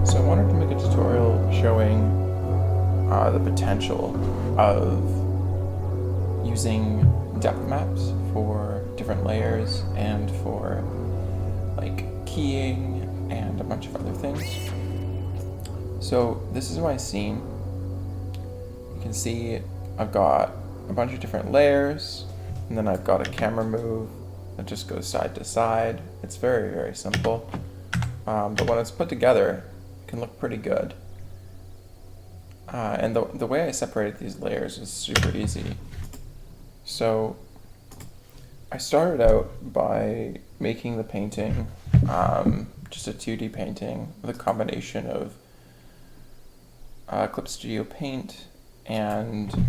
So I wanted to make a tutorial showing the potential of using depth maps for different layers and for like keying and a bunch of other things. So this is my scene. You can see I've got a bunch of different layers, and then I've got a camera move that just goes side to side. It's very, very simple. But when it's put together, it can look pretty good. And the way I separated these layers is super easy. So I started out by making the painting just a 2D painting with a combination of Clip Studio Paint and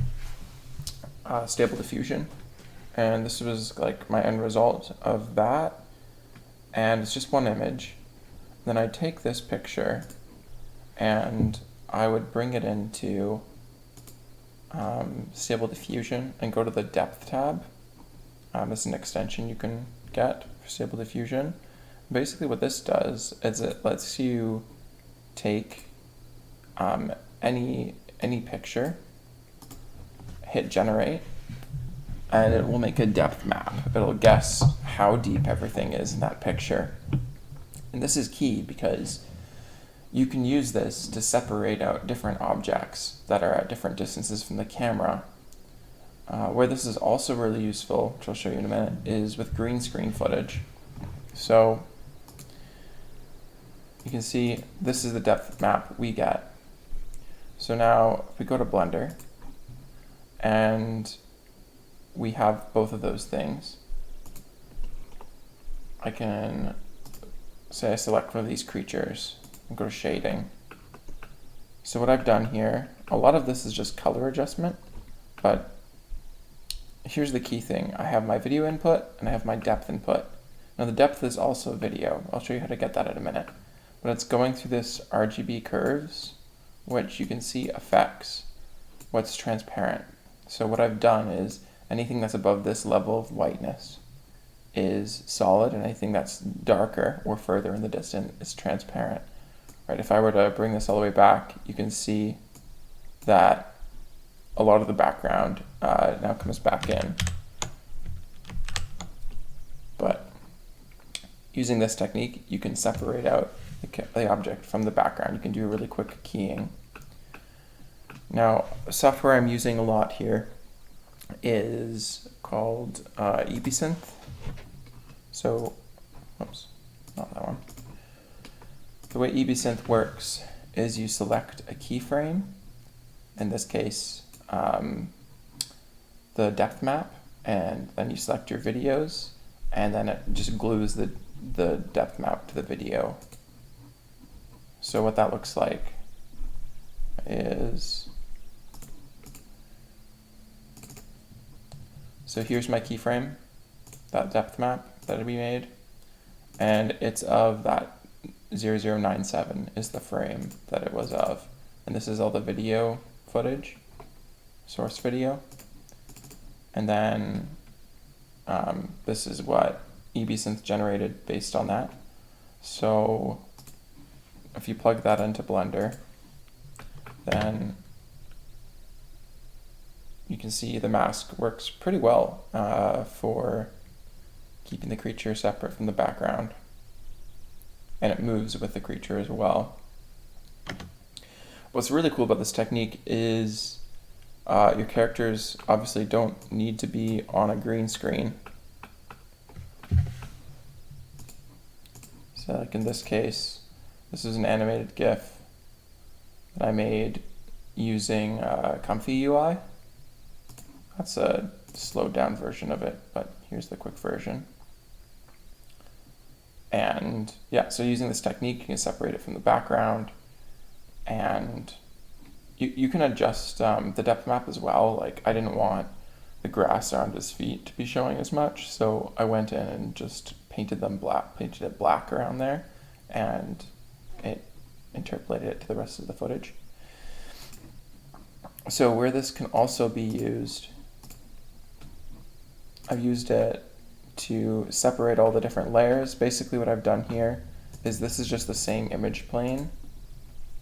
Stable Diffusion. And this was like my end result of that. And it's just one image. Then I'd take this picture and I would bring it into Stable Diffusion and go to the Depth tab. This is an extension you can get for Stable Diffusion. Basically what this does is it lets you take any picture, hit generate, and it will make a depth map. It'll guess how deep everything is in that picture. And this is key because you can use this to separate out different objects that are at different distances from the camera. Where this is also really useful, which I'll show you in a minute, is with green screen footage. So you can see this is the depth map we get. So now if we go to Blender and we have both of those things, I can say I select one of these creatures and go to shading. So what I've done here, a lot of this is just color adjustment, but here's the key thing. I have my video input and I have my depth input. Now the depth is also video. I'll show you how to get that in a minute. But it's going through this RGB curves, which you can see affects what's transparent. So what I've done is anything that's above this level of whiteness is solid, and anything that's darker or further in the distance is transparent. Right? If I were to bring this all the way back, you can see that a lot of the background now comes back in. But using this technique, you can separate out the object from the background. You can do a really quick keying. Now, software I'm using a lot here is called EBSYNTH. So, oops, not that one. The way EBSYNTH works is you select a keyframe, in this case, the depth map, and then you select your videos, and then it just glues the depth map to the video. So what that looks like is, so here's my keyframe, that depth map that we made, and it's of that 0097 is the frame that it was of. And this is all the video footage, source video. And then this is what EBSYNTH generated based on that. So if you plug that into Blender, then you can see the mask works pretty well for keeping the creature separate from the background. And it moves with the creature as well. What's really cool about this technique is your characters obviously don't need to be on a green screen. So like in this case, this is an animated GIF that I made using Comfy UI. That's a slowed down version of it, but here's the quick version. And yeah, so using this technique, you can separate it from the background, and you can adjust the depth map as well. Like I didn't want the grass around his feet to be showing as much, so I went in and just painted it black around there, and it interpolated it to the rest of the footage. So where this can also be used, I've used it to separate all the different layers. Basically what I've done here is this is just the same image plane,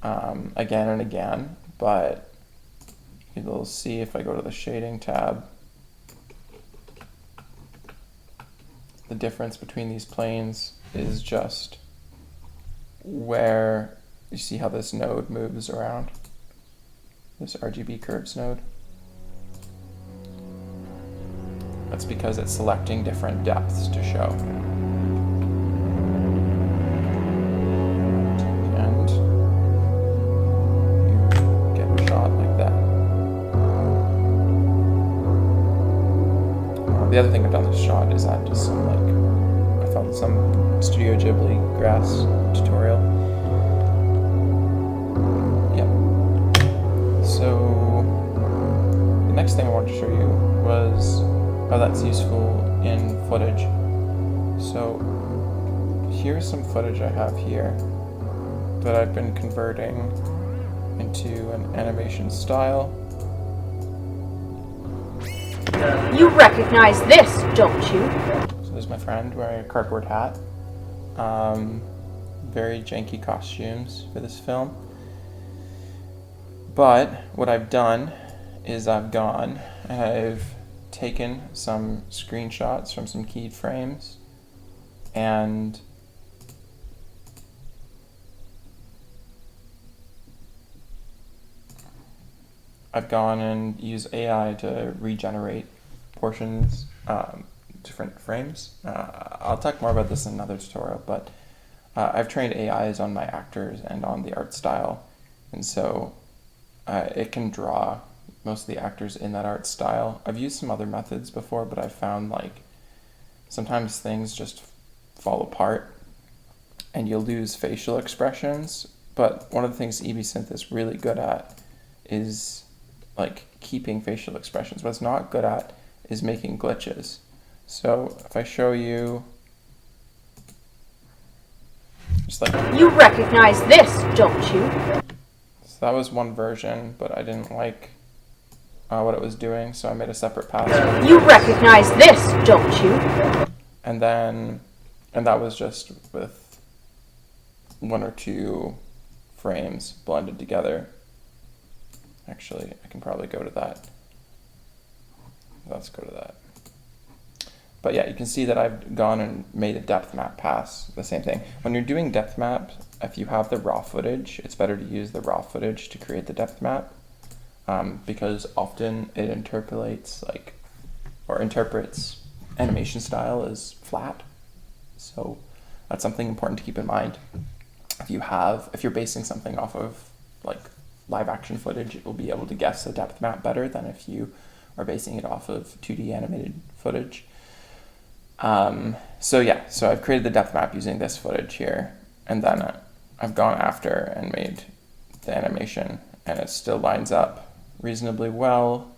again and again, but you'll see if I go to the shading tab, the difference between these planes is just where you see how this node moves around, this RGB curves node. That's because it's selecting different depths to show. And you get a shot like that. The other thing I've done with this shot is add just some, like, I found some Studio Ghibli grass tutorial. Yep. So the next thing I wanted to show you was how that's useful in footage. So here's some footage I have here that I've been converting into an animation style. You recognize this, don't you? So there's my friend wearing a cardboard hat. Very janky costumes for this film. But what I've done is I've gone and I've taken some screenshots from some keyed frames and I've gone and used AI to regenerate portions, different frames. I'll talk more about this in another tutorial, but I've trained AIs on my actors and on the art style, and so it can draw most of the actors in that art style. I've used some other methods before, but I've found like sometimes things just fall apart and you'll lose facial expressions. But one of the things EBSYNTH is really good at is like keeping facial expressions. What it's not good at is making glitches. So if I show you, just like, you recognize this, don't you? So that was one version, but I didn't like what it was doing, so I made a separate path. You recognize this, don't you? And that was just with one or two frames blended together. Actually, I can probably go to that. Let's go to that. But yeah, you can see that I've gone and made a depth map pass, the same thing. When you're doing depth maps, if you have the raw footage, it's better to use the raw footage to create the depth map. Because often it interpolates interprets animation style as flat. So that's something important to keep in mind. If you're basing something off of like live action footage, it will be able to guess the depth map better than if you are basing it off of 2D animated footage. So I've created the depth map using this footage here, and then I've gone after and made the animation, and it still lines up reasonably well.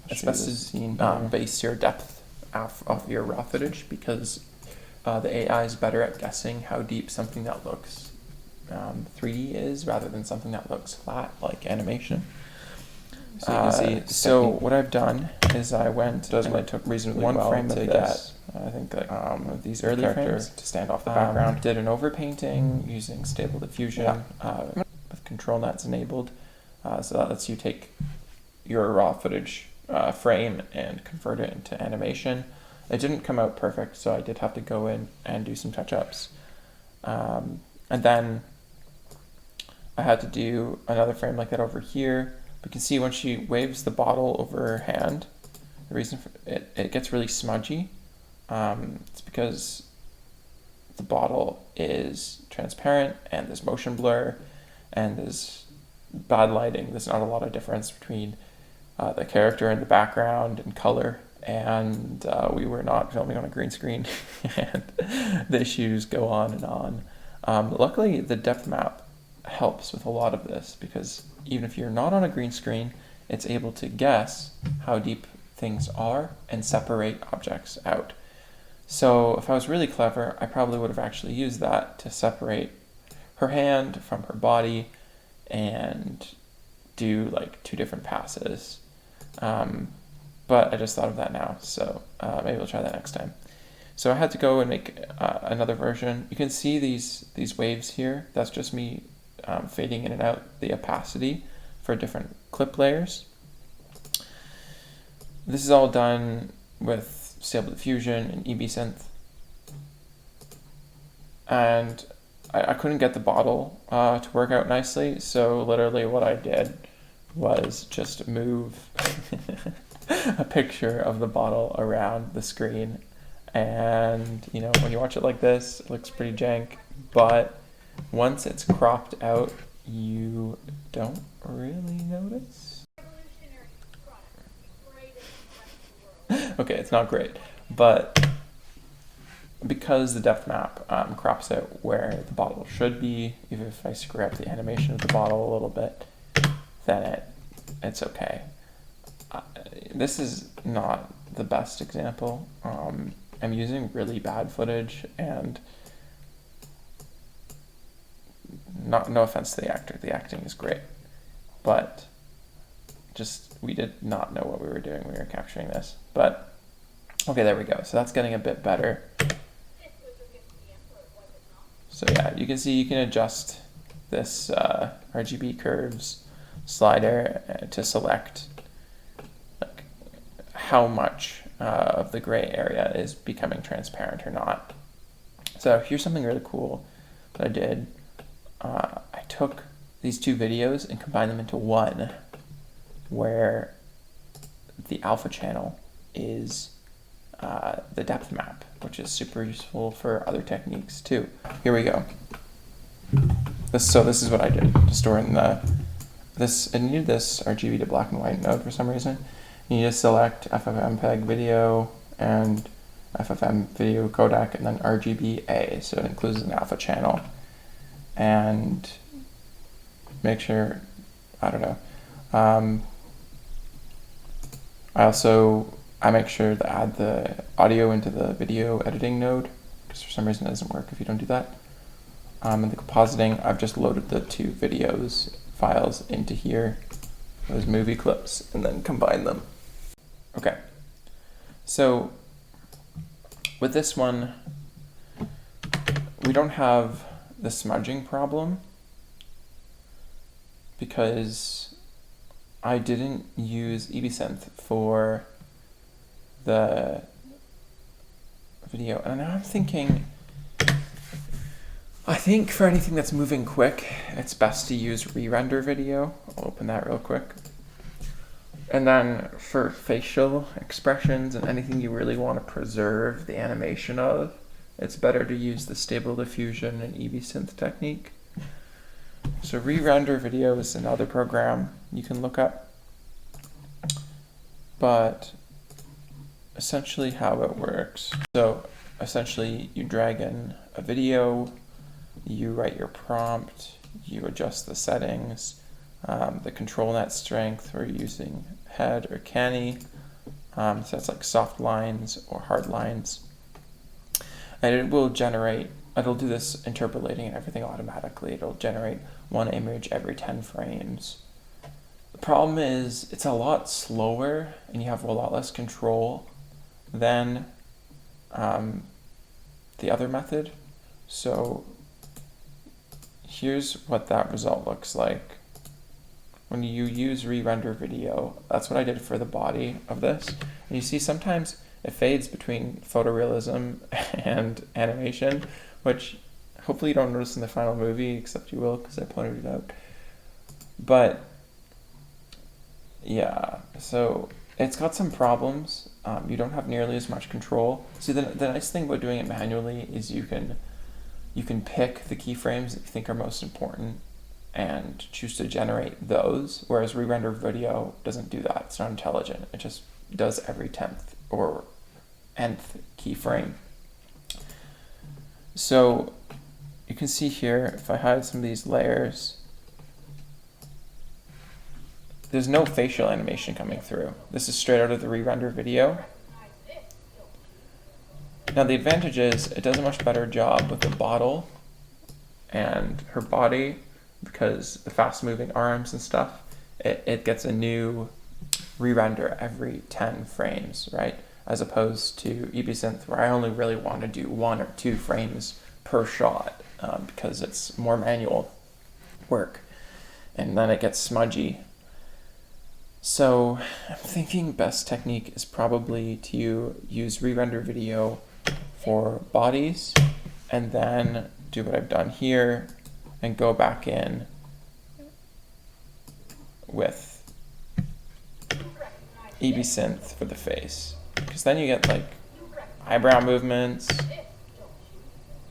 It's best to base your depth off your raw footage because the AI is better at guessing how deep something that looks 3D is rather than something that looks flat like animation. So you can see. So what I've done is I went and I took reasonably one frame to get I think like these early frames to stand off the background. Did an overpainting using stable diffusion with control nets enabled. So that lets you take your raw footage frame and convert it into animation. It didn't come out perfect, so I did have to go in and do some touch-ups. And then I had to do another frame like that over here. You can see when she waves the bottle over her hand, the reason for it gets really smudgy. It's because the bottle is transparent and there's motion blur and there's bad lighting. There's not a lot of difference between the character in the background and color, and we were not filming on a green screen and the issues go on and on. Luckily, the depth map helps with a lot of this because even if you're not on a green screen, it's able to guess how deep things are and separate objects out. So if I was really clever, I probably would have actually used that to separate her hand from her body and do like two different passes. But I just thought of that now, so maybe we'll try that next time. So I had to go and make another version. You can see these waves here. That's just me fading in and out the opacity for different clip layers. This is all done with Stable Diffusion and EBSYNTH. And I couldn't get the bottle to work out nicely, so literally what I did was just move a picture of the bottle around the screen. And you know, when you watch it like this, it looks pretty jank, but once it's cropped out, you don't really notice. Okay, it's not great, but because the depth map crops out where the bottle should be, even if I screw up the animation of the bottle a little bit, then it's okay. This is not the best example. I'm using really bad footage, and no offense to the actor, the acting is great, but just we did not know what we were doing when we were capturing this. But okay, there we go. So that's getting a bit better. So yeah, you can see you can adjust this RGB curves slider to select like how much of the gray area is becoming transparent or not. So here's something really cool that I did. I took these two videos and combined them into one, where the alpha channel is the depth map, which is super useful for other techniques too. Here we go. So this is what I did to store in this. I needed this RGB to black and white node for some reason. You need to select FFmpeg video and FFM video codec, and then RGBA, so it includes an alpha channel. And make sure, I don't know. I make sure to add the audio into the video editing node, because for some reason it doesn't work if you don't do that. In the compositing, I've just loaded the two videos files into here, those movie clips, and then combine them. Okay, so with this one, we don't have the smudging problem because I didn't use EBSYNTH for the video. And now I'm thinking, I think for anything that's moving quick, it's best to use re-render video. I'll open that real quick. And then for facial expressions and anything you really want to preserve the animation of, it's better to use the Stable Diffusion and EBSYNTH technique. So re-render video is another program you can look up. But essentially how it works. So essentially you drag in a video, you write your prompt, you adjust the settings, the control net strength, we're using head or canny, so that's like soft lines or hard lines. And it will generate, it'll do this interpolating and everything automatically. It'll generate one image every 10 frames. The problem is it's a lot slower and you have a lot less control than the other method. So here's what that result looks like. When you use re-render video, that's what I did for the body of this. And you see sometimes it fades between photorealism and animation, which hopefully you don't notice in the final movie, except you will because I pointed it out. But yeah, so it's got some problems. You don't have nearly as much control. See, the nice thing about doing it manually is you can pick the keyframes that you think are most important and choose to generate those, whereas re-render video doesn't do that. It's not intelligent. It just does every 10th or nth keyframe. So you can see here, if I hide some of these layers, there's no facial animation coming through. This is straight out of the re-render video. Now the advantage is it does a much better job with the bottle and her body, because the fast moving arms and stuff, it gets a new re-render every 10 frames, right? as opposed to EBSYNTH, where I only really want to do 1 or 2 frames per shot, because it's more manual work, and then it gets smudgy. So I'm thinking best technique is probably to use re-render video for bodies, and then do what I've done here and go back in with EBSYNTH for the face, because then you get like eyebrow movements,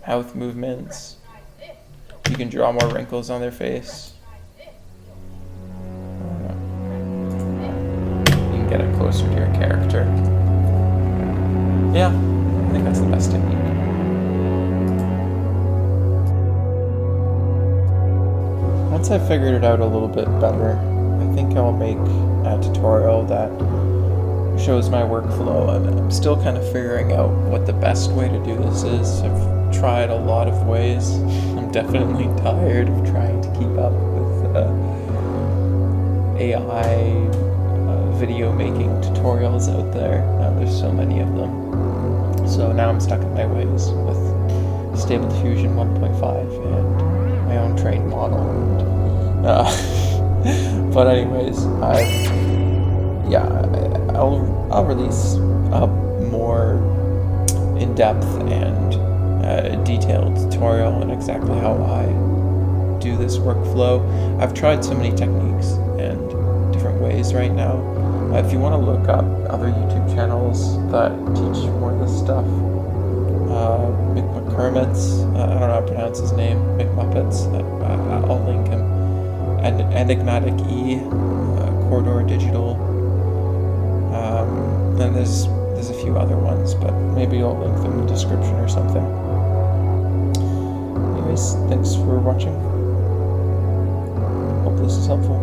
mouth movements. You can draw more wrinkles on their face. You can get it closer to your character. Yeah, I think that's the best technique. Once I've figured it out a little bit better, I think I'll make a tutorial that shows my workflow. I'm still kind of figuring out what the best way to do this is. I've tried a lot of ways. I'm definitely tired of trying to keep up with AI video making tutorials out there. There's so many of them. So now I'm stuck in my ways with Stable Diffusion 1.5 and my own trained model. But anyways, I'll release a more in-depth and detailed tutorial on exactly how I do this workflow. I've tried so many techniques and different ways right now. If you want to look up other YouTube channels that teach more of this stuff, Mick McCormick's, I don't know how to pronounce his name, McMuppets, I'll link him, and Enigmatic E, Corridor Digital, and there's a few other ones, but maybe I'll link them in the description or something. Anyways, thanks for watching. Hope this is helpful.